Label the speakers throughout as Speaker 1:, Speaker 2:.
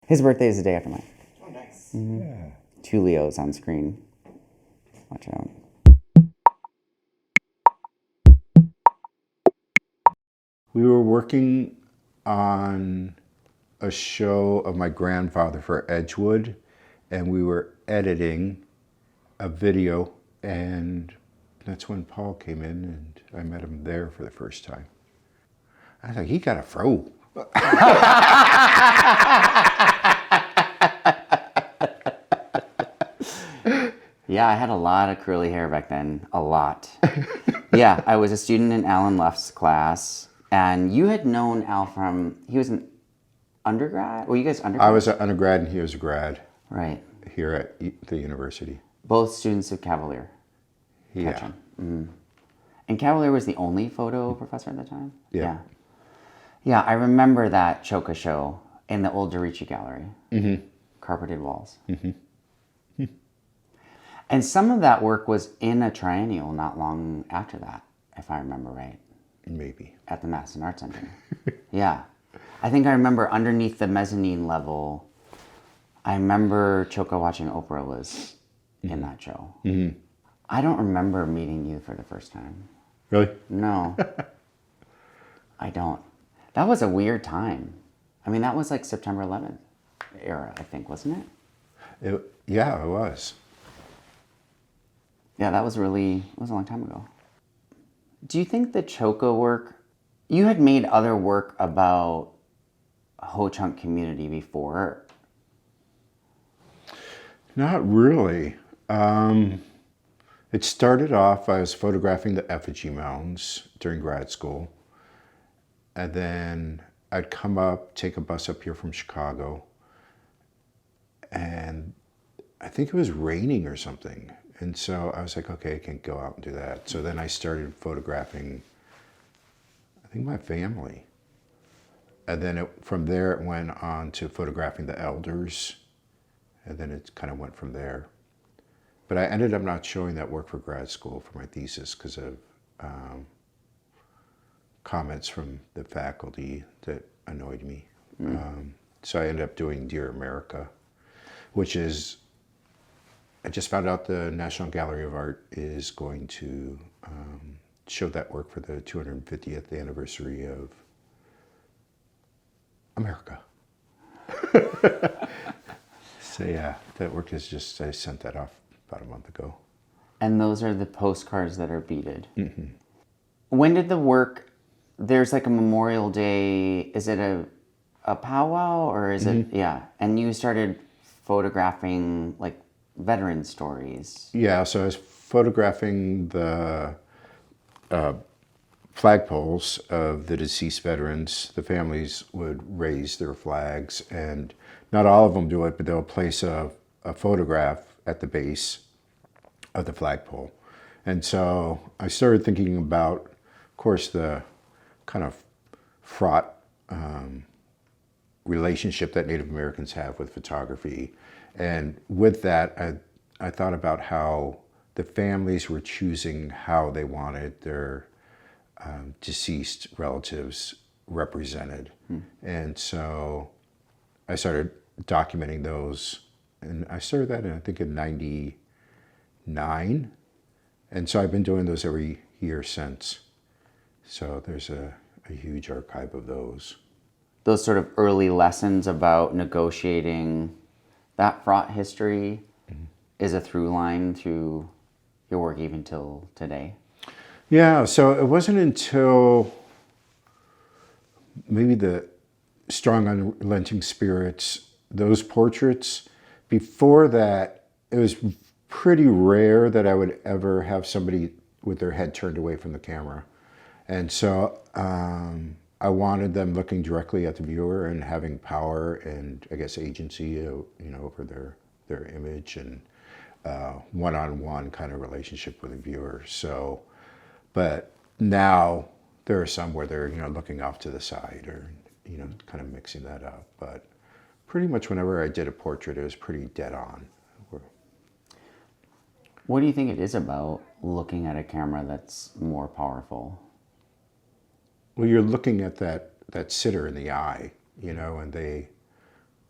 Speaker 1: His birthday is the day after mine.
Speaker 2: Oh, nice.
Speaker 1: Mm-hmm.
Speaker 3: Yeah.
Speaker 1: 2 Leos on screen. Watch out.
Speaker 3: We were working on a show of my grandfather for Edgewood, and we were editing a video, and that's when Paul came in, and I met him there for the first time. I was like, he got a fro.
Speaker 1: Yeah, I had a lot of curly hair back then. A lot. Yeah, I was a student in Alan Luff's class, and you had known Al from, he was an undergrad? Were you guys undergrad?
Speaker 3: I was an undergrad and he was a grad
Speaker 1: Right.
Speaker 3: here at the university.
Speaker 1: Both students of Cavalier.
Speaker 3: Yeah.
Speaker 1: Ketchum. Mm. And Cavalier was the only photo professor at the time?
Speaker 3: Yeah.
Speaker 1: Yeah, I remember that Choka show in the old Dorici Gallery.
Speaker 3: Mm-hmm.
Speaker 1: Carpeted walls.
Speaker 3: Mm-hmm.
Speaker 1: And some of that work was in a triennial not long after that, if I remember right.
Speaker 3: Maybe.
Speaker 1: At the Madison Art Center. Yeah. I think I remember underneath the mezzanine level, I remember Choka watching Oprah was in that show.
Speaker 3: Mm-hmm.
Speaker 1: I don't remember meeting you for the first time.
Speaker 3: Really?
Speaker 1: No. I don't. That was a weird time. I mean, that was like September 11th era, I think, wasn't it?
Speaker 3: Yeah, it was.
Speaker 1: Yeah, it was a long time ago. Do you think the Choka work, you had made other work about Ho-Chunk community before?
Speaker 3: Not really. It started off, I was photographing the effigy mounds during grad school. And then I'd come up, take a bus up here from Chicago. And I think it was raining or something. And so I was like, okay, I can't go out and do that. So then I started photographing, I think, my family. And then from there it went on to photographing the elders. And then it kind of went from there. But I ended up not showing that work for grad school for my thesis because of comments from the faculty that annoyed me. So I ended up doing Dear America, which is, I just found out the National Gallery of Art is going to show that work for the 250th anniversary of America. So yeah, that work is just, I sent that off about a month ago.
Speaker 1: And those are the postcards that are beaded.
Speaker 3: Mm-hmm.
Speaker 1: When did the work, there's like a Memorial Day, is it a powwow or is it, yeah. And you started photographing like veteran stories.
Speaker 3: Yeah, so I was photographing the flagpoles of the deceased veterans. The families would raise their flags, and not all of them do it, but they'll place a photograph at the base of the flagpole. And so I started thinking about, of course, the kind of fraught relationship that Native Americans have with photography. And with that, I thought about how the families were choosing how they wanted their deceased relatives represented. And so I started documenting those. And I started that, I think, in 99. And so I've been doing those every year since. So there's a huge archive of those.
Speaker 1: Those sort of early lessons about negotiating that fraught history is a through line through your work even till today?
Speaker 3: Yeah, so it wasn't until maybe the Strong Unrelenting Spirits, those portraits. Before that, it was pretty rare that I would ever have somebody with their head turned away from the camera. And so I wanted them looking directly at the viewer and having power and, I guess, agency, over their image and one-on-one kind of relationship with the viewer. So, but now there are some where they're, looking off to the side or, kind of mixing that up. But pretty much whenever I did a portrait, it was pretty dead on.
Speaker 1: What do you think it is about looking at a camera that's more powerful?
Speaker 3: Well, you're looking at that sitter in the eye, and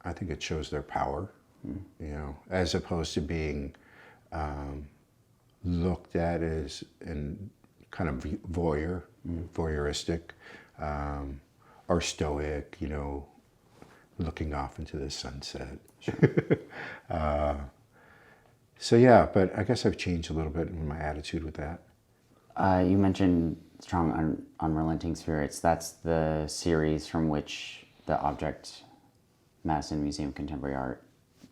Speaker 3: I think it shows their power, as opposed to being looked at as in kind of voyeuristic, or stoic, looking off into the sunset. So yeah, but I guess I've changed a little bit in my attitude with that.
Speaker 1: You mentioned Strong Unrelenting Spirits. That's the series from which the Object Madison Museum of Contemporary Art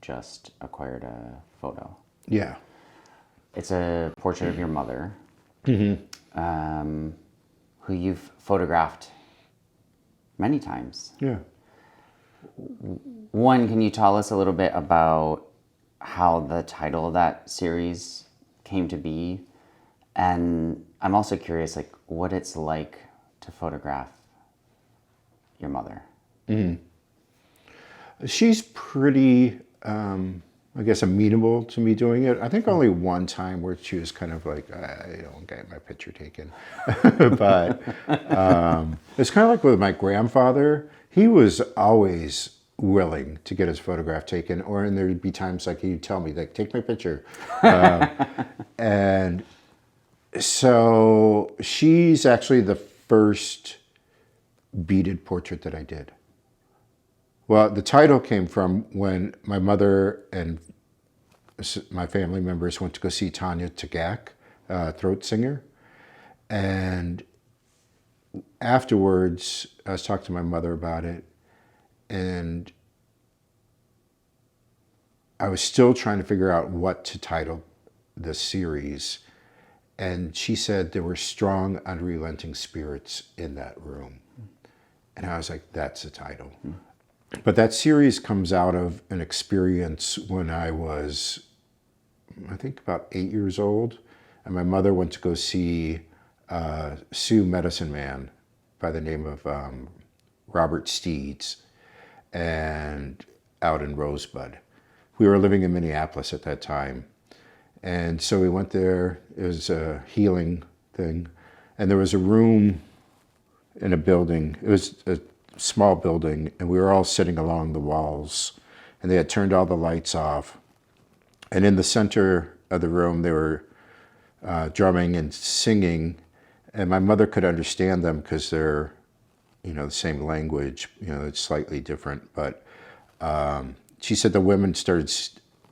Speaker 1: just acquired a photo.
Speaker 3: Yeah.
Speaker 1: It's a portrait of your mother, who you've photographed many times.
Speaker 3: Yeah.
Speaker 1: One, can you tell us a little bit about how the title of that series came to be? And I'm also curious, like, what it's like to photograph your mother.
Speaker 3: She's pretty, I guess, amenable to me doing it. I think only one time where she was kind of like, I don't get my picture taken. But it's kind of like with my grandfather. He was always willing to get his photograph taken, and there'd be times like he'd tell me, like, take my picture. And so she's actually the first beaded portrait that I did. Well, the title came from when my mother and my family members went to go see Tanya Tagaq, throat singer. And afterwards, I was talking to my mother about it, and I was still trying to figure out what to title the series. And she said there were strong, unrelenting spirits in that room. And I was like, that's the title. But that series comes out of an experience when I was, I think, about 8 years old. And my mother went to go see Sioux medicine man by the name of Robert Steeds, and out in Rosebud. We were living in Minneapolis at that time. And so we went there. It was a healing thing. And there was a room in a building. It was a small building, and we were all sitting along the walls. And they had turned all the lights off. And in the center of the room, they were drumming and singing. And my mother could understand them because they're, the same language. It's slightly different. But she said the women started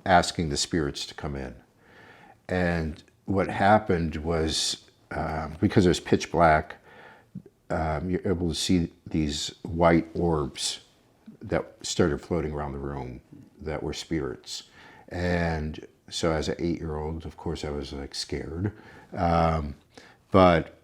Speaker 3: asking the spirits to come in. And what happened was, because it was pitch black, you're able to see these white orbs that started floating around the room that were spirits. And so as an 8-year-old, of course, I was like scared. But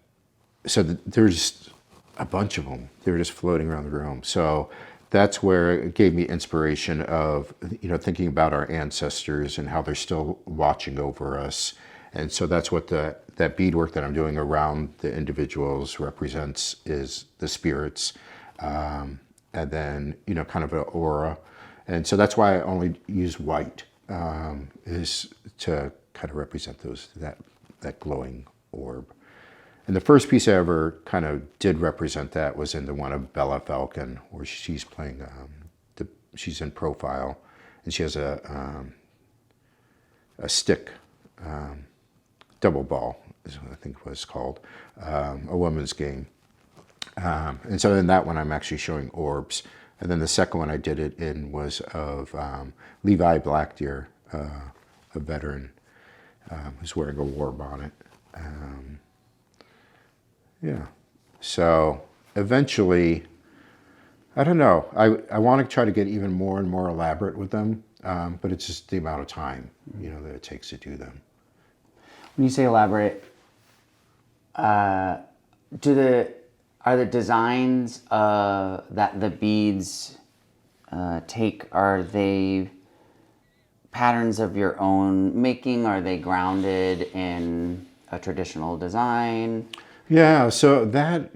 Speaker 3: so there's a bunch of them. They were just floating around the room. So that's where it gave me inspiration of, thinking about our ancestors and how they're still watching over us. And so that's what that beadwork that I'm doing around the individuals represents, is the spirits. And then, kind of an aura. And so that's why I only use white, is to kind of represent that glowing orb. And the first piece I ever kind of did represent that was in the one of Bella Falcon, where she's playing, she's in profile, and she has a stick, double ball is what I think was called, a women's game. And so in that one, I'm actually showing orbs. And then the second one I did it in was of Levi Blackdeer, a veteran, who's wearing a war bonnet. Yeah. So eventually, I don't know. I want to try to get even more and more elaborate with them, but it's just the amount of time, that it takes to do them.
Speaker 1: When you say elaborate, are the designs that the beads are they patterns of your own making? Are they grounded in a traditional design?
Speaker 3: Yeah, so that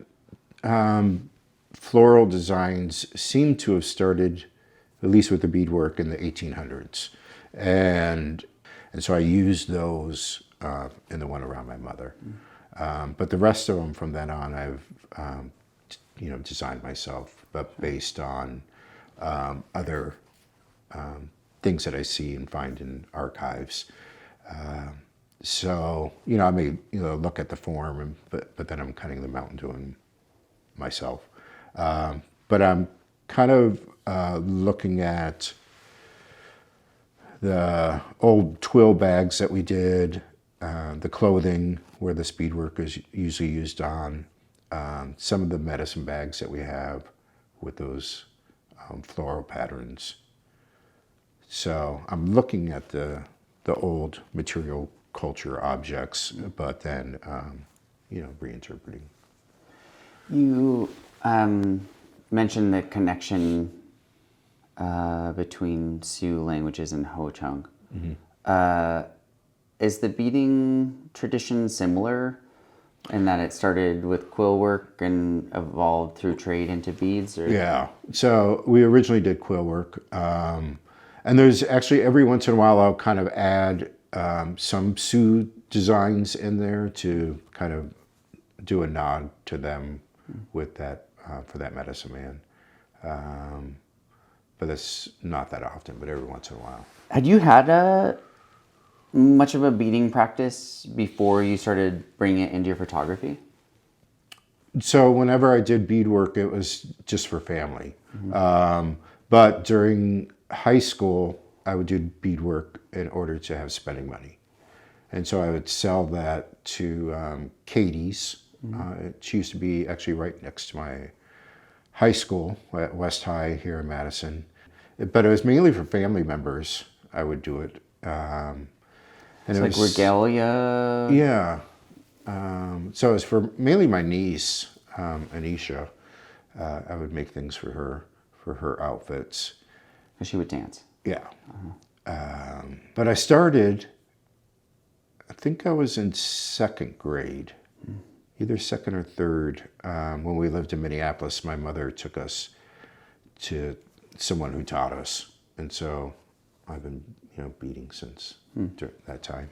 Speaker 3: floral designs seem to have started, at least with the beadwork, in the 1800s. And so I used those in the one around my mother. But the rest of them from then on, I've designed myself, but based on other things that I see and find in archives. So, I may, look at the form, but then I'm cutting them out and doing myself. But I'm kind of looking at the old twill bags that we did, the clothing where this beadwork is usually used on, some of the medicine bags that we have with those floral patterns. So I'm looking at the old material culture objects, but then, reinterpreting.
Speaker 1: You mentioned the connection between Sioux languages and Ho-Chunk. Is the beading tradition similar in that it started with quill work and evolved through trade into beads? Or?
Speaker 3: Yeah. So we originally did quill work. And there's actually every once in a while I'll kind of add some Sioux designs in there to kind of do a nod to them with that, for that medicine man. But it's not that often, but every once in a while.
Speaker 1: Had you had much of a beading practice before you started bringing it into your photography?
Speaker 3: So whenever I did beadwork, it was just for family. But during high school, I would do beadwork in order to have spending money. And so I would sell that to Katie's. She used to be actually right next to my high school at West High here in Madison. But it was mainly for family members. I would do it. And
Speaker 1: it's
Speaker 3: it
Speaker 1: like
Speaker 3: was,
Speaker 1: regalia?
Speaker 3: Yeah. So it was for mainly my niece, Anisha. I would make things for her outfits.
Speaker 1: Because she would dance.
Speaker 3: Yeah. But I started, I think I was in second grade, either second or third. When we lived in Minneapolis, my mother took us to someone who taught us. And so I've been, beading since that time.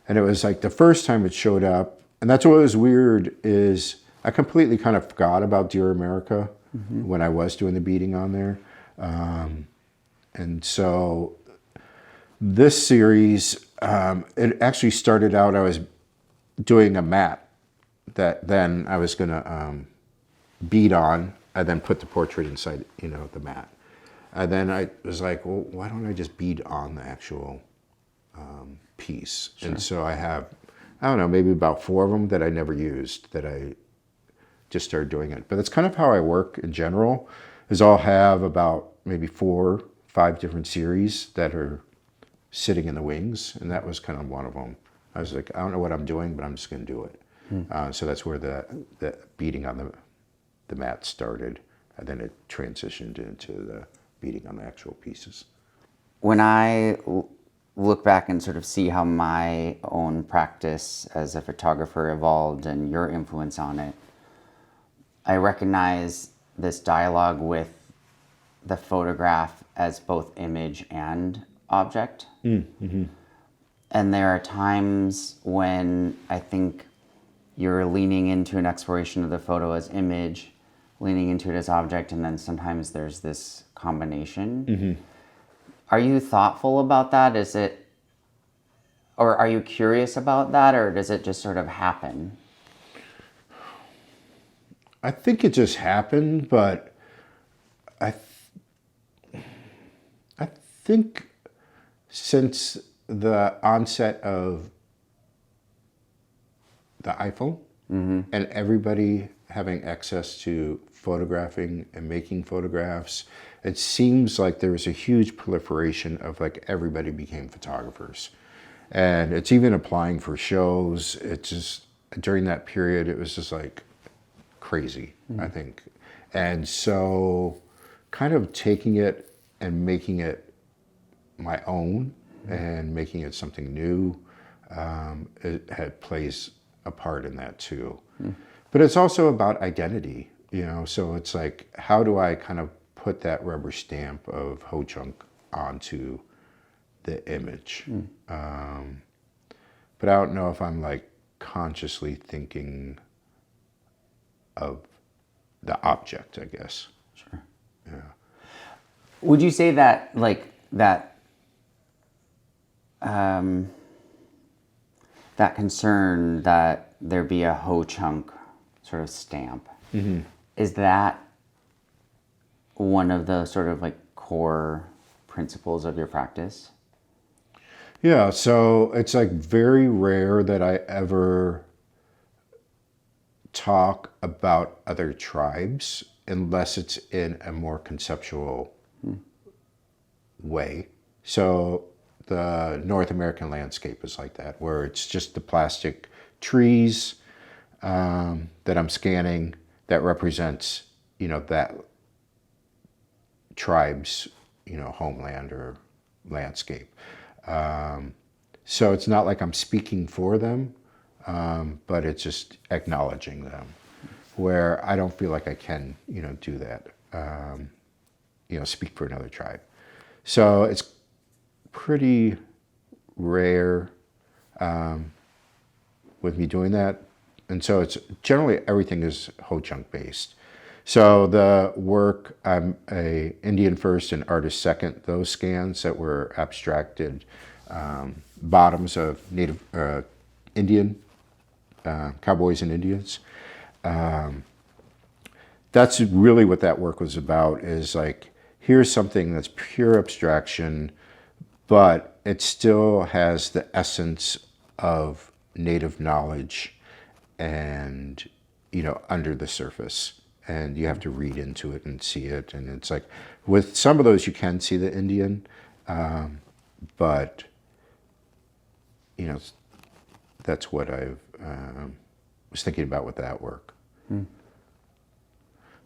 Speaker 3: And it was like the first time it showed up, and that's what was weird is I completely kind of forgot about Dear America when I was doing the beading on there. And so this series, it actually started out, I was doing a mat that then I was going to bead on. I then put the portrait inside, the mat. And then I was like, well, why don't I just bead on the actual piece? Sure. And so I have, I don't know, maybe about 4 of them that I never used, that I just started doing it. But that's kind of how I work in general, is I'll have about maybe 4, 5 different series that are sitting in the wings. And that was kind of one of them. I was like, I don't know what I'm doing, but I'm just going to do it. So that's where the beading on the mat started. And then it transitioned into the beading on the actual pieces.
Speaker 1: When I look back and sort of see how my own practice as a photographer evolved and your influence on it, I recognize this dialogue with the photograph as both image and object. And there are times when I think you're leaning into an exploration of the photo as image, leaning into it as object, and then sometimes there's this combination. Are you thoughtful about that? Or are you curious about that, or does it just sort of happen?
Speaker 3: I think it just happened, but I think since the onset of the iPhone and everybody having access to photographing and making photographs, it seems like there was a huge proliferation of like everybody became photographers. And it's even applying for shows. It's just, during that period, it was just like crazy, I think. And so kind of taking it and making it my own and making it something new, it plays a part in that too. But it's also about identity, so it's like, how do I kind of put that rubber stamp of Ho-Chunk onto the image? But I don't know if I'm like consciously thinking of the object, I guess.
Speaker 1: Sure.
Speaker 3: Yeah.
Speaker 1: Would you say that, like, that that concern that there be a Ho-Chunk sort of stamp. Is that one of the sort of like core principles of your practice?
Speaker 3: Yeah, so it's like very rare that I ever talk about other tribes unless it's in a more conceptual way. So the North American landscape is like that, where it's just the plastic trees that I'm scanning that represents, that tribe's, homeland or landscape. So it's not like I'm speaking for them, but it's just acknowledging them, where I don't feel like I can, do that, speak for another tribe. So it's pretty rare with me doing that. And so it's generally everything is Ho-Chunk based. So the work, I'm a Indian first and artist second. Those scans that were abstracted bottoms of Native Indian cowboys and Indians. That's really what that work was about, is like, here's something that's pure abstraction, but it still has the essence of Native knowledge and, under the surface. And you have to read into it and see it. And it's like, with some of those, you can see the Indian, but, that's what I was thinking about with that work.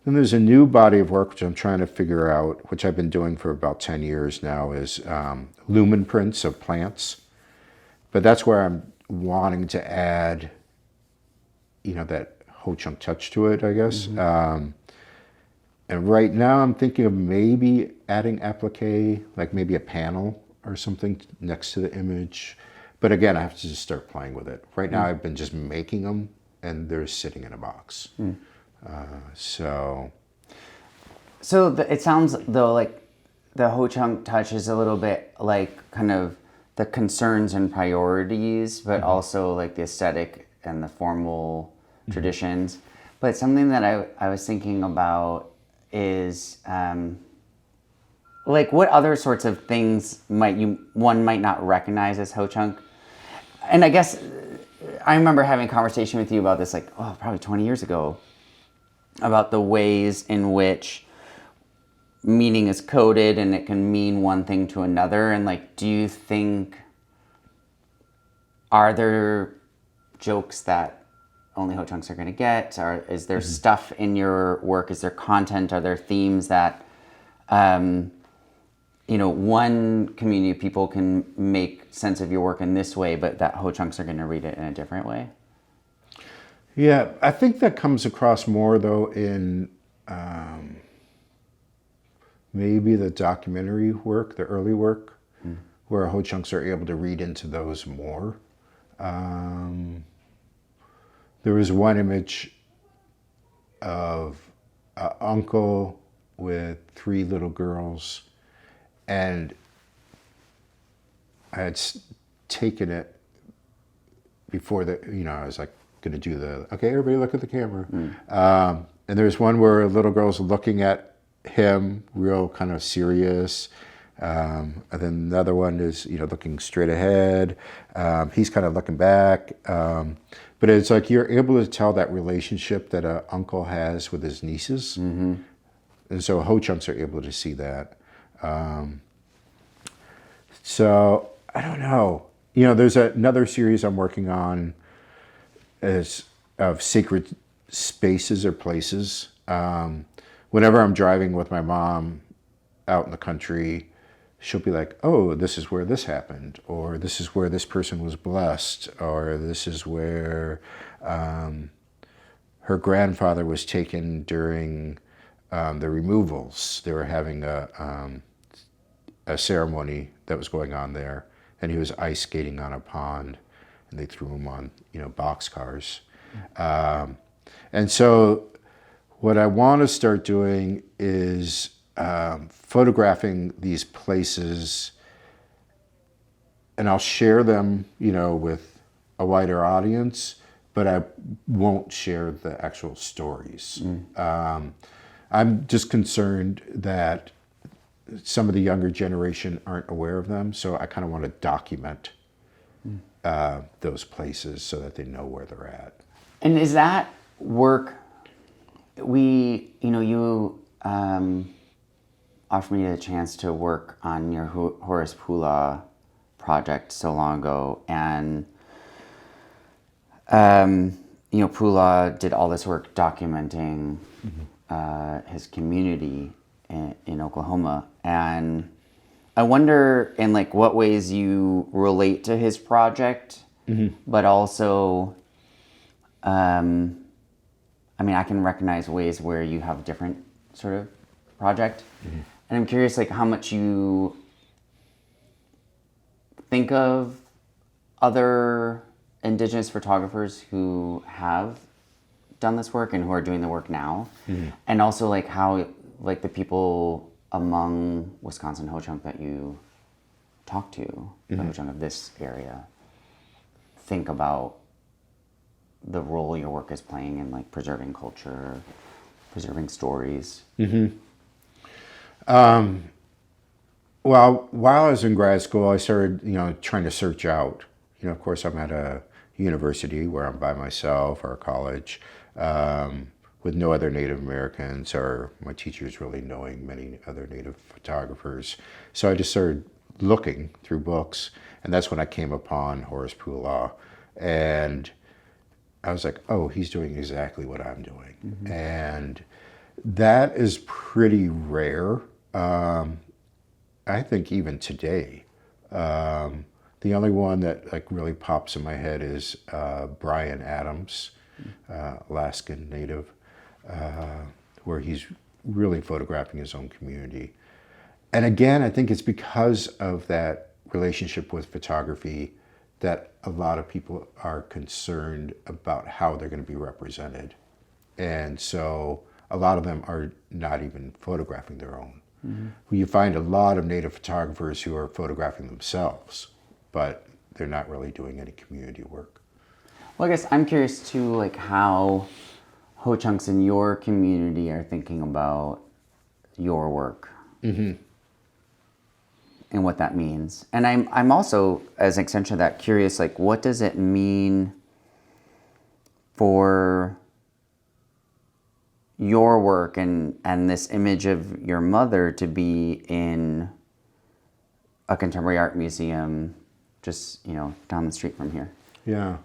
Speaker 3: Then there's a new body of work, which I'm trying to figure out, which I've been doing for about 10 years now, is lumen prints of plants. But that's where I'm wanting to add, that Ho-Chunk touch to it, I guess. And right now I'm thinking of maybe adding applique, like maybe a panel or something next to the image. But again, I have to just start playing with it. Right now I've been just making them and they're sitting in a box. So
Speaker 1: it sounds though like the Ho-Chunk touch is a little bit like kind of the concerns and priorities, but also like the aesthetic and the formal traditions. But something that I was thinking about is like what other sorts of things one might not recognize as Ho-Chunk. And I guess I remember having a conversation with you about this like, probably 20 years ago, about the ways in which meaning is coded and it can mean one thing to another. And like, do you think, are there jokes that only Ho-Chunks are going to get? Or is there stuff in your work? Is there content? Are there themes that, one community of people can make sense of your work in this way, but that Ho-Chunks are going to read it in a different way?
Speaker 3: Yeah, I think that comes across more though in maybe the documentary work, the early work, where Ho-Chunks are able to read into those more. There was one image of an uncle with 3 little girls, and I had taken it before I was like going to do okay, everybody look at the camera. And there's one where a little girl's looking at him, real kind of serious. And then another one is, looking straight ahead. He's kind of looking back. But it's like you're able to tell that relationship that an uncle has with his nieces. And so Ho-Chunks are able to see that. So I don't know. There's another series I'm working on of sacred spaces or places. Whenever I'm driving with my mom out in the country, she'll be like, oh, this is where this happened, or this is where this person was blessed, or this is where her grandfather was taken during the removals. They were having a ceremony that was going on there, and he was ice skating on a pond, and they threw him on, boxcars. And so what I want to start doing is photographing these places, and I'll share them, with a wider audience, but I won't share the actual stories. I'm just concerned that some of the younger generation aren't aware of them, so I kind of want to document those places so that they know where they're at.
Speaker 1: And is that work, you offered me the chance to work on your Horace Pula project so long ago, and Pula did all this work documenting his community in Oklahoma, and I wonder in what ways you relate to his project, but also, I can recognize ways where you have a different sort of project, and I'm curious how much you think of other Indigenous photographers who have done this work and who are doing the work now, and also how the people among Wisconsin Ho-Chunk that you talk to, the Ho-Chunk of this area, think about the role your work is playing in preserving culture, preserving stories.
Speaker 3: Well, while I was in grad school, I started, trying to search out. Of course, I'm at a university where I'm by myself, or a college, with no other Native Americans, or my teachers really knowing many other Native photographers. So I just started looking through books, and that's when I came upon Horace Pula, and I was like, oh, he's doing exactly what I'm doing. And that is pretty rare. I think even today, the only one that really pops in my head is Brian Adams, Alaskan Native, where he's really photographing his own community. And again, I think it's because of that relationship with photography that a lot of people are concerned about how they're going to be represented. And so a lot of them are not even photographing their own. You find a lot of Native photographers who are photographing themselves, but they're not really doing any community work.
Speaker 1: Well, I guess I'm curious too, how Ho-Chunks in your community are thinking about your work, and what that means. And I'm also, as an extension of that, curious, what does it mean for your work and this image of your mother to be in a contemporary art museum just, down the street from here?
Speaker 3: Yeah.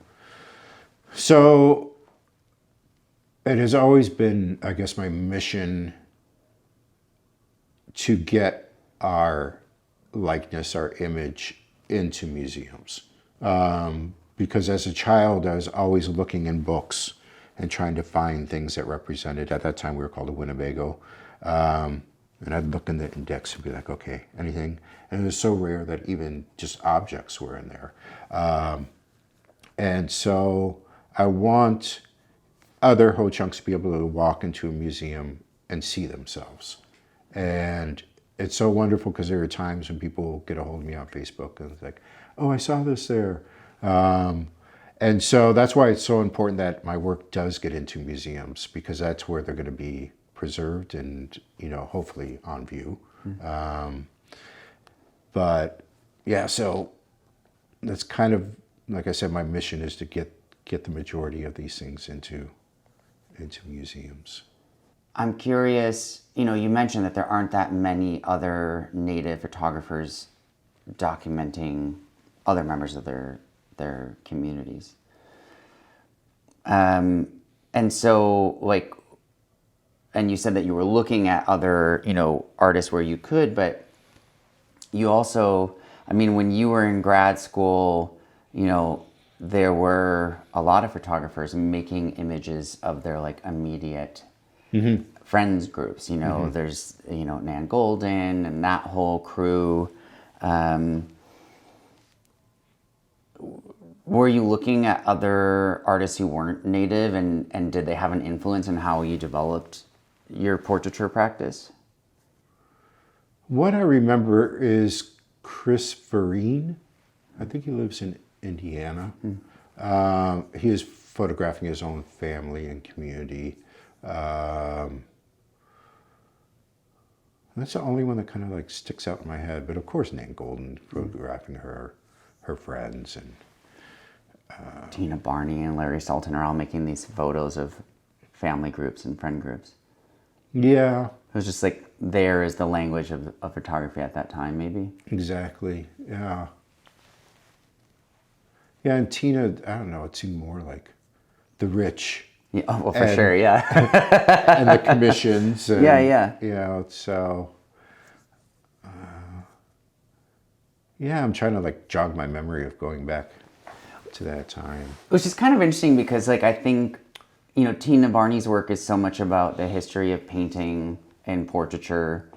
Speaker 3: So it has always been, I guess, my mission to get our likeness, our image into museums. Because as a child, I was always looking in books and trying to find things that represented, at that time we were called a Winnebago. And I'd look in the index and be like, okay, anything? And it was so rare that even just objects were in there. And so I want other Ho-Chunks to be able to walk into a museum and see themselves. And it's so wonderful because there are times when people get a hold of me on Facebook and it's like, oh, I saw this there. And so that's why it's so important that my work does get into museums, because that's where they're going to be preserved and, hopefully on view. But yeah, so that's kind of, like I said, my mission is to get the majority of these things into museums.
Speaker 1: I'm curious, you mentioned that there aren't that many other Native photographers documenting other members of their communities. And so, and you said that you were looking at other, artists where you could, but you also, when you were in grad school, there were a lot of photographers making images of their immediate friends groups. There's, Nan Golden and that whole crew. Were you looking at other artists who weren't Native, and did they have an influence in how you developed your portraiture practice?
Speaker 3: What I remember is Chris Vereen. I think he lives in Indiana. He is photographing his own family and community. That's the only one that kind of like sticks out in my head. But of course, Nan Golden photographing her friends, and
Speaker 1: Tina Barney and Larry Sultan are all making these photos of family groups and friend groups.
Speaker 3: yeah,
Speaker 1: It was just like there is the language of photography at that time, maybe.
Speaker 3: exactly. Yeah. Yeah, and Tina, I don't know, it seemed more like the rich
Speaker 1: Yeah, oh, well, for
Speaker 3: And-
Speaker 1: sure, yeah.
Speaker 3: and the commissions. And,
Speaker 1: Yeah.
Speaker 3: You know, so, yeah, I'm trying to like jog my memory of going back to that time.
Speaker 1: Which is kind of interesting because, like, I think, you know, Tina Barney's work is so much about the history of painting and portraiture.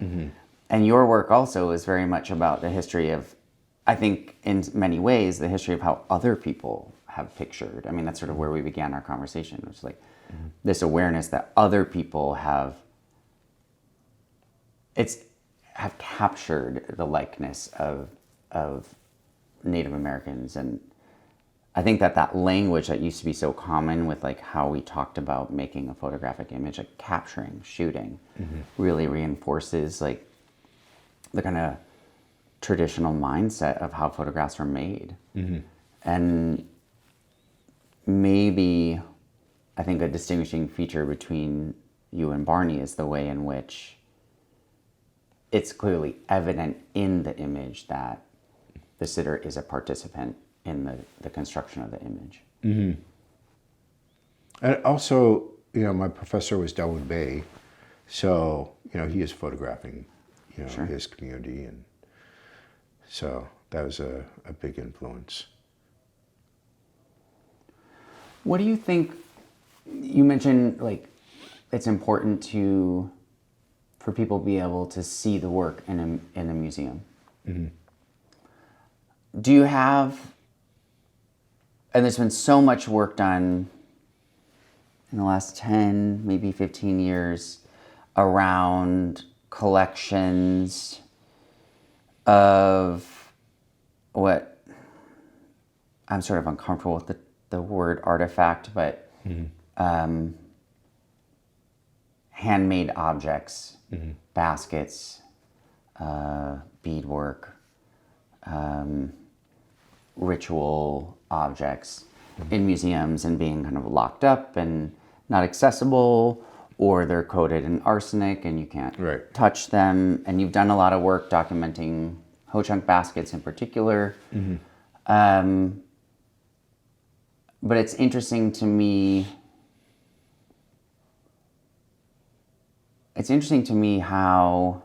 Speaker 1: And your work also is very much about the history of, I think, in many ways, the history of how other people have pictured. I mean, that's sort of where we began our conversation. It was like this awareness that other people have captured the likeness of Native Americans. And I think that language that used to be so common with like how we talked about making a photographic image, like capturing, shooting, really reinforces like the kind of traditional mindset of how photographs were made. And maybe I think a distinguishing feature between you and Barney is the way in which it's clearly evident in the image that the sitter is a participant in the construction of the image.
Speaker 3: And also, you know, my professor was Delwood Bay, so, you know, he is photographing, you know, his community, and so that was a big influence.
Speaker 1: What do you think? You mentioned like it's important for people to be able to see the work in a museum. Do you have? And there's been so much work done in the last 10, maybe 15 years around collections of what I'm sort of uncomfortable with the word artifact, but handmade objects, baskets, beadwork, ritual objects in museums and being kind of locked up and not accessible, or they're coated in arsenic and you can't touch them. And you've done a lot of work documenting Ho-Chunk baskets in particular. But it's interesting to me. It's interesting to me how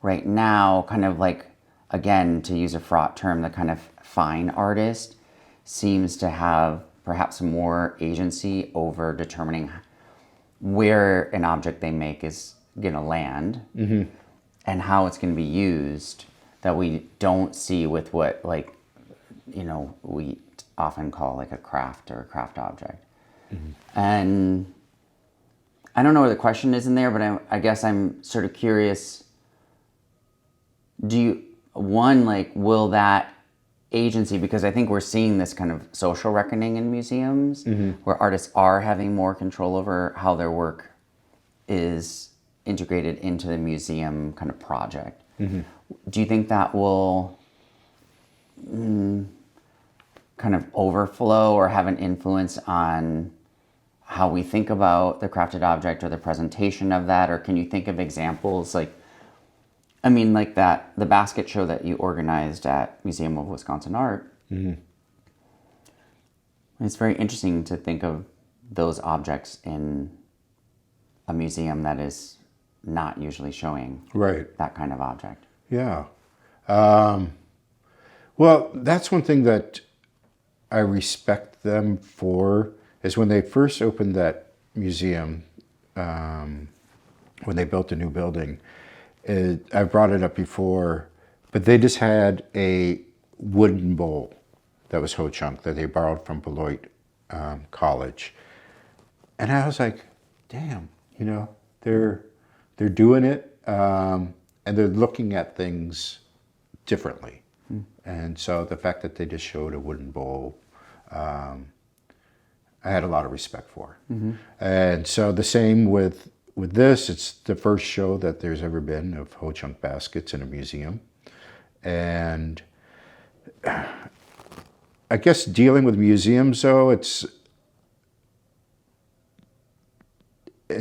Speaker 1: right now, kind of like, again, to use a fraught term, the kind of fine artist seems to have perhaps more agency over determining where an object they make is going to land and how it's going to be used, that we don't see with what, like, you know, we often call like a craft or a craft object. And I don't know where the question is in there, but I guess I'm sort of curious, will that agency, because I think we're seeing this kind of social reckoning in museums where artists are having more control over how their work is integrated into the museum kind of project. Do you think that will kind of overflow or have an influence on how we think about the crafted object or the presentation of that? Or can you think of examples like, I mean, like the basket show that you organized at Museum of Wisconsin Art. It's very interesting to think of those objects in a museum that is not usually showing that kind of object.
Speaker 3: Yeah. Well, that's one thing that I respect them for, is when they first opened that museum, when they built the new building. I've brought it up before, but they just had a wooden bowl that was Ho-Chunk that they borrowed from Beloit College. And I was like, damn, you know, they're doing it. and they're looking at things differently. And so the fact that they just showed a wooden bowl, I had a lot of respect for. And so the same with this, it's the first show that there's ever been of Ho-Chunk baskets in a museum. And I guess dealing with museums, though, it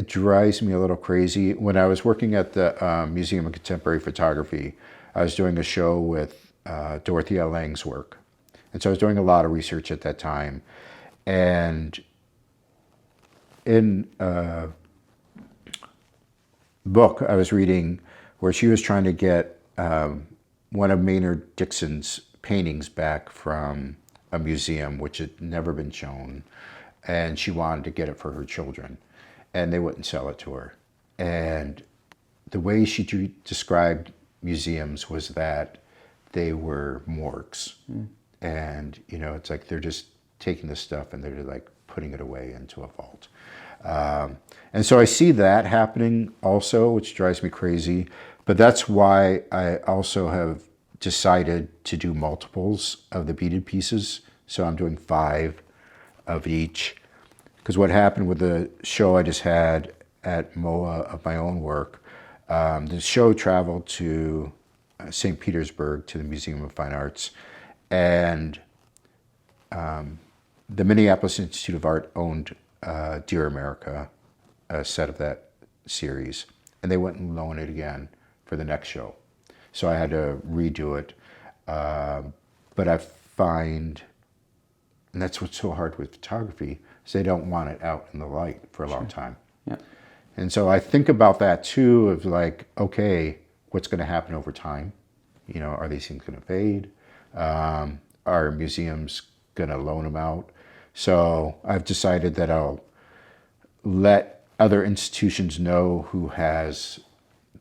Speaker 3: drives me a little crazy. When I was working at the Museum of Contemporary Photography, I was doing a show with Dorothea Lange's work. And so I was doing a lot of research at that time. And in a book I was reading where she was trying to get one of Maynard Dixon's paintings back from a museum, which had never been shown. And she wanted to get it for her children. And they wouldn't sell it to her. And the way she described museums was that they were morgues. And, you know, it's like they're just taking the stuff and they're like putting it away into a vault. And so I see that happening also, which drives me crazy. But that's why I also have decided to do multiples of the beaded pieces. So I'm doing 5 of each. Because what happened with the show I just had at MOA of my own work, the show traveled to St. Petersburg to the Museum of Fine Arts. And the Minneapolis Institute of Art owned Dear America, a set of that series. And they wouldn't loan it again for the next show. So I had to redo it. But I find, and that's what's so hard with photography, is they don't want it out in the light for a long time. And so I think about that too, of like, okay, what's going to happen over time? You know, are these things going to fade? Are museums going to loan them out? So I've decided that I'll let other institutions know who has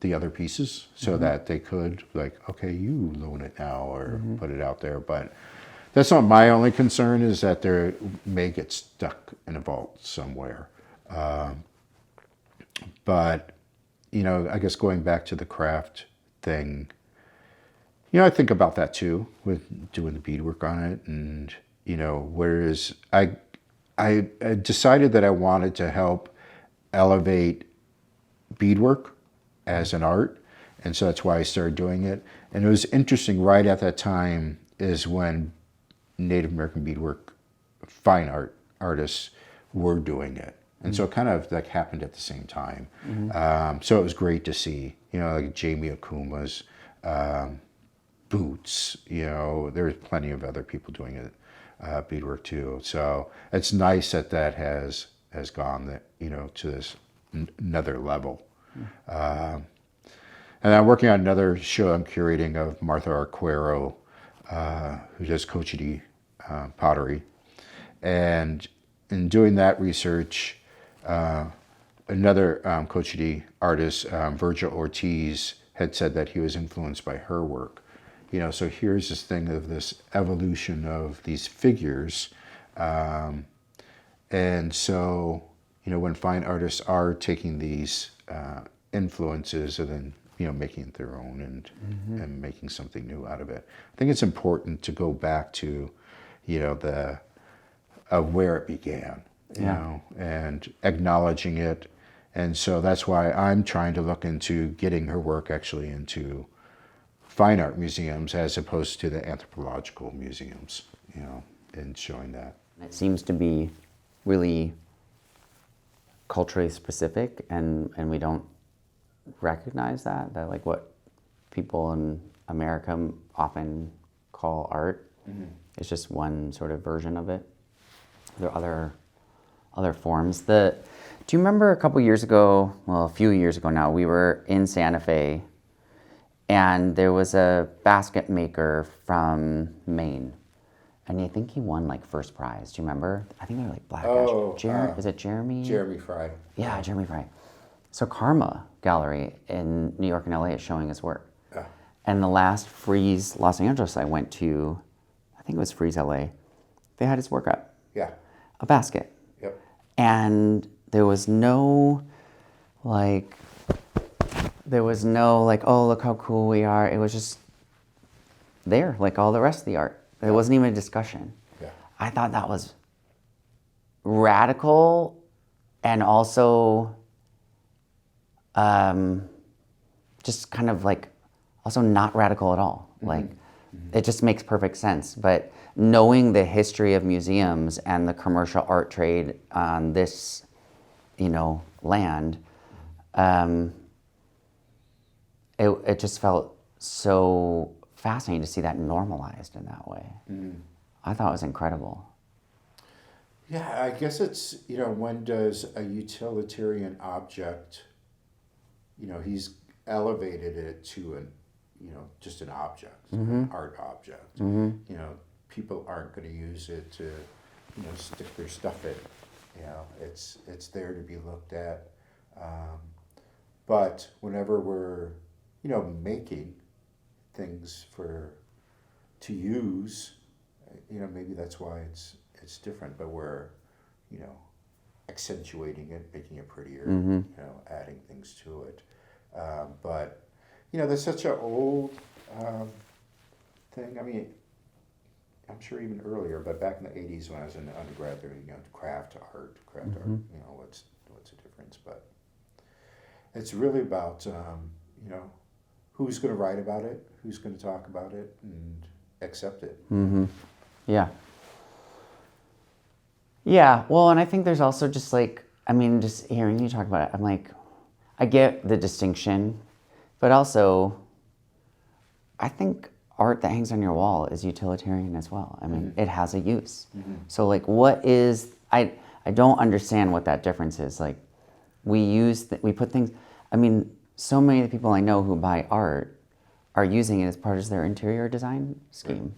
Speaker 3: the other pieces so that they could, like, okay, you loan it now or put it out there. But that's not my only concern, is that they may get stuck in a vault somewhere. But, you know, I guess going back to the craft thing, you know, I think about that too, with doing the beadwork on it. And, you know, whereas I decided that I wanted to help elevate beadwork as an art. And so that's why I started doing it. And it was interesting, right at that time is when Native American beadwork fine art artists were doing it. And so it kind of like happened at the same time. So it was great to see, you know, like Jamie Akuma's boots, you know, there's plenty of other people doing it, beadwork too. So it's nice that that has gone, that, you know, to this another level. And I'm working on another show I'm curating of Martha Arquero, who does Cochiti pottery. And in doing that research, another Cochiti artist, Virgil Ortiz, had said that he was influenced by her work. You know, so here's this thing of this evolution of these figures. And so, you know, when fine artists are taking these influences and then, you know, making it their own and making something new out of it, I think it's important to go back to, you know, of where it began, you know, and acknowledging it. And so that's why I'm trying to look into getting her work actually into fine art museums as opposed to the anthropological museums, you know, and showing that.
Speaker 1: It seems to be really culturally specific, and we don't recognize that like what people in America often call art is just one sort of version of it. There are other forms. Do you remember a couple years ago, well, a few years ago now, we were in Santa Fe and there was a basket maker from Maine. And I think he won like first prize. Do you remember? I think they were like black. Is it Jeremy?
Speaker 3: Jeremy Fry.
Speaker 1: Yeah, Jeremy Fry. So Karma Gallery in New York and LA is showing his work.
Speaker 3: Yeah.
Speaker 1: And the last Frieze Los Angeles I went to, I think it was Frieze LA, they had his work up.
Speaker 3: Yeah.
Speaker 1: A basket.
Speaker 3: Yep.
Speaker 1: And there was no like There was no like, oh, look how cool we are. It was just there, like all the rest of the art. There wasn't even a discussion.
Speaker 3: Yeah.
Speaker 1: I thought that was radical and also just kind of like also not radical at all. Like it just makes perfect sense. But knowing the history of museums and the commercial art trade on this, land, it just felt so fascinating to see that normalized in that way. I thought it was incredible.
Speaker 3: Yeah, I guess it's, when does a utilitarian object, he's elevated it to just an object, an art object. People aren't going to use it to, stick their stuff in. It's there to be looked at. But whenever we're, making things to use, maybe that's why it's different, but we're, accentuating it, making it prettier, adding things to it. But, that's such an old thing. I mean, I'm sure even earlier, but back in the 80s when I was in undergrad, there, craft art, what's the difference? But it's really about, who's going to write about it, who's going to talk about it, and accept it.
Speaker 1: Yeah. Yeah, well, and I think there's also just like, just hearing you talk about it, I'm like, I get the distinction, but also I think art that hangs on your wall is utilitarian as well. It has a use. So like what is, I don't understand what that difference is. Like we put things, so many of the people I know who buy art are using it as part of their interior design scheme.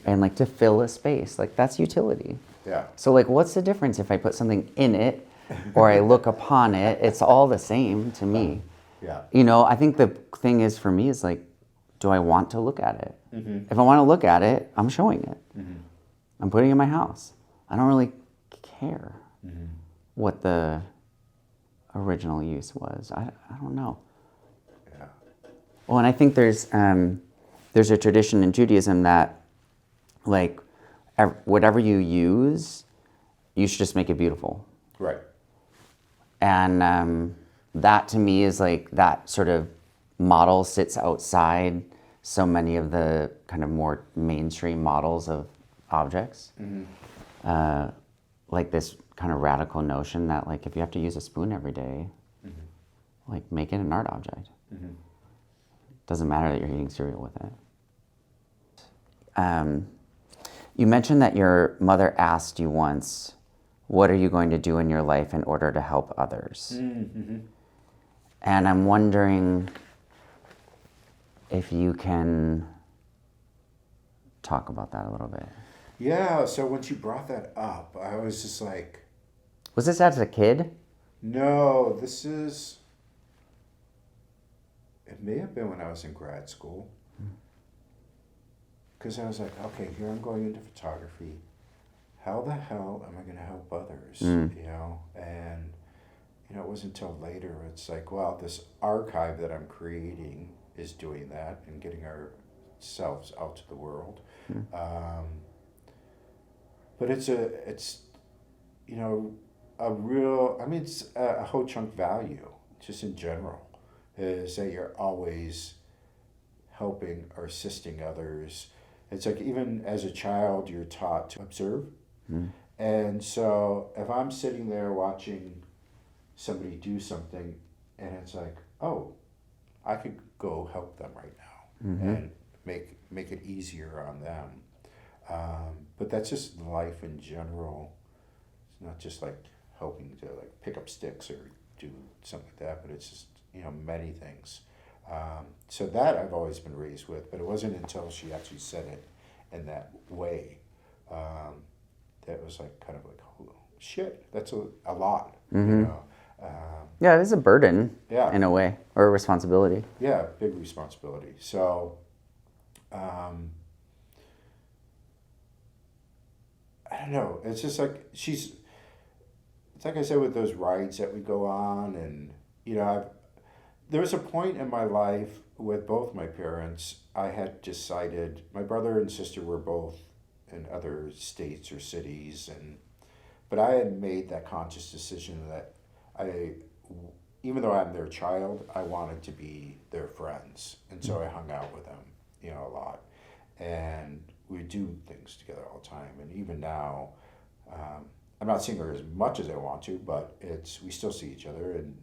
Speaker 1: And like to fill a space, like that's utility.
Speaker 3: Yeah.
Speaker 1: So like what's the difference if I put something in it or I look upon it? It's all the same to me.
Speaker 3: Yeah.
Speaker 1: I think the thing is for me is like, do I want to look at it? If I want to look at it, I'm showing it. I'm putting it in my house. I don't really care what the original use was. I don't know.
Speaker 3: Yeah.
Speaker 1: Well, and I think there's a tradition in Judaism that like whatever you use, you should just make it beautiful.
Speaker 3: Right.
Speaker 1: And that to me is like that sort of model sits outside so many of the kind of more mainstream models of objects. Like this kind of radical notion that like if you have to use a spoon every day, like make it an art object. Doesn't matter that you're eating cereal with it. You mentioned that your mother asked you once, what are you going to do in your life in order to help others? And I'm wondering if you can talk about that a little bit.
Speaker 3: Yeah, so when she brought that up, I was just like...
Speaker 1: Was this as a kid?
Speaker 3: No, it may have been when I was in grad school. Because I was like, okay, here I'm going into photography. How the hell am I going to help others? And, it wasn't until later, it's like, well, this archive that I'm creating is doing that and getting ourselves out to the world. But it's a real, it's a whole chunk value, just in general, is that you're always helping or assisting others. It's like even as a child, you're taught to observe. And so if I'm sitting there watching somebody do something and it's like, oh, I could go help them right now and make it easier on them. But that's just life in general. It's not just like helping to like pick up sticks or do something like that, but it's just, many things. So that I've always been raised with, but it wasn't until she actually said it in that way that was like kind of like, oh, shit, that's a lot,
Speaker 1: Yeah, it is a burden
Speaker 3: Yeah.
Speaker 1: in a way, or a responsibility.
Speaker 3: Yeah, big responsibility. So, I don't know. It's just like it's like I said with those rides that we go on, and There was a point in my life with both my parents, I had decided, my brother and sister were both in other states or cities, but I had made that conscious decision that I, even though I'm their child, I wanted to be their friends. And so I hung out with them, a lot. And we do things together all the time. And even now, I'm not seeing her as much as I want to, but we still see each other, and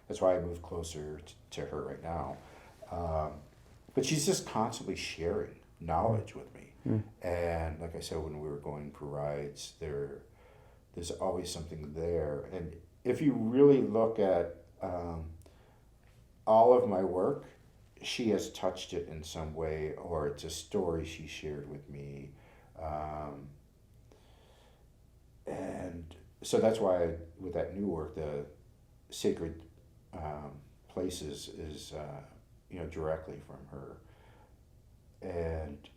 Speaker 3: that's why I moved closer to her right now. But she's just constantly sharing knowledge with me. And like I said, when we were going for rides, there's always something there. And if you really look at all of my work, she has touched it in some way, or it's a story she shared with me. And so that's why with that new work, the sacred places is directly from her. And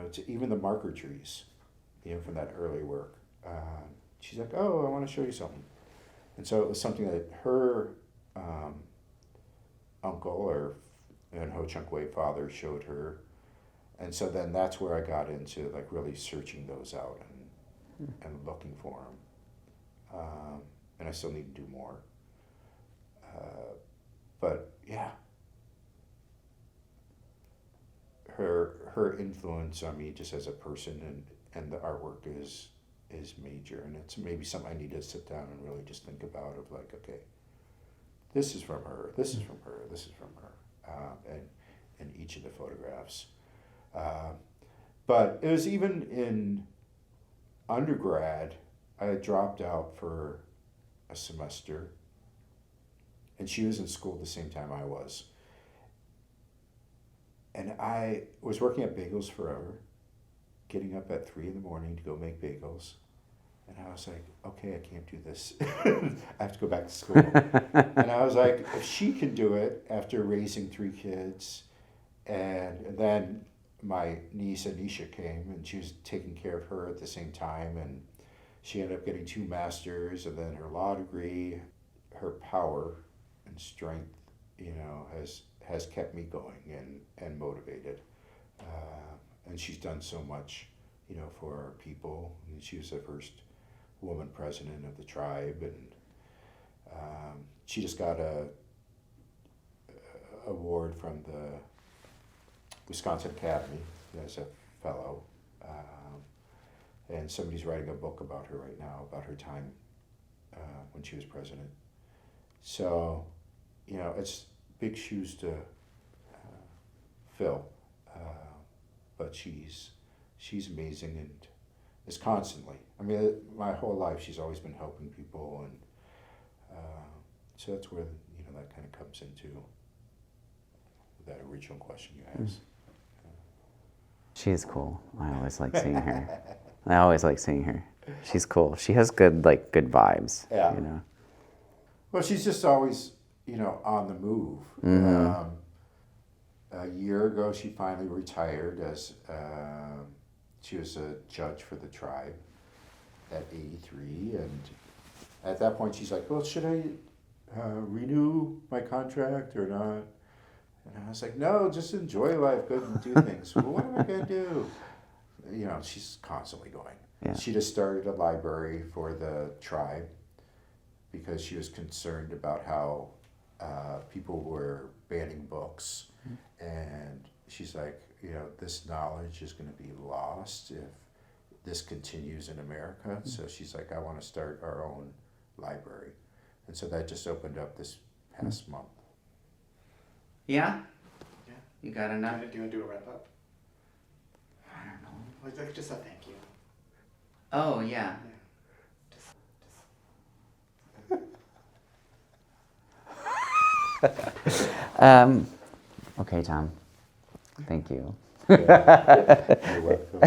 Speaker 3: it's even the marker trees, from that early work. She's like, oh, I want to show you something. And so it was something that her uncle and Ho Chunk Wei father showed her. And so then that's where I got into like really searching those out and looking for them. And I still need to do more. But yeah, her influence on me just as a person and the artwork is major, and it's maybe something I need to sit down and really just think about of like, okay, this is from her, this is from her, this is from her, and each of the photographs. But it was even in undergrad, I had dropped out for a semester, and she was in school at the same time I was. And I was working at Bagels Forever, getting up at 3 a.m. to go make bagels. And I was like, okay, I can't do this. I have to go back to school. And I was like, if she can do it after raising 3 kids, and then my niece Anisha came, and she was taking care of her at the same time, and she ended up getting 2 masters, and then her law degree. Her power and strength, has kept me going and motivated. And she's done so much, for our people. And she was the first woman president of the tribe, and she just got a award from the Wisconsin Academy as a fellow. And somebody's writing a book about her right now, about her time when she was president. So, it's big shoes to fill, but she's amazing, and is constantly. I mean, my whole life she's always been helping people, and so that's where that kind of comes into that original question you asked.
Speaker 1: She's cool. I always like seeing her. She's cool. She has good vibes.
Speaker 3: Yeah. Well, she's just always, on the move.
Speaker 1: Mm-hmm.
Speaker 3: A year ago, she finally retired as she was a judge for the tribe at 83. And at that point, she's like, well, should I renew my contract or not? And I was like, no, just enjoy life, go and do things. Well, what am I going to do? She's constantly going.
Speaker 1: Yeah.
Speaker 3: She just started a library for the tribe because she was concerned about how people were banning books. And she's like, this knowledge is going to be lost if this continues in America. So she's like, I want to start our own library. And so that just opened up this past month.
Speaker 1: Yeah?
Speaker 2: Yeah.
Speaker 1: You got enough?
Speaker 2: Do you want to do a wrap up?
Speaker 1: I don't know.
Speaker 2: Like just a thank you.
Speaker 1: Oh, yeah. Okay, Tom. Thank you.
Speaker 3: You're welcome.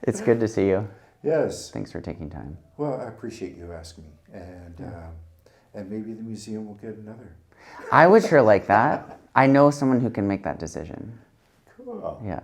Speaker 1: It's good to see you.
Speaker 3: Yes.
Speaker 1: Thanks for taking time.
Speaker 3: Well, I appreciate you asking me. And maybe the museum will get another.
Speaker 1: I would sure like that. I know someone who can make that decision.
Speaker 3: Cool.
Speaker 1: Yeah.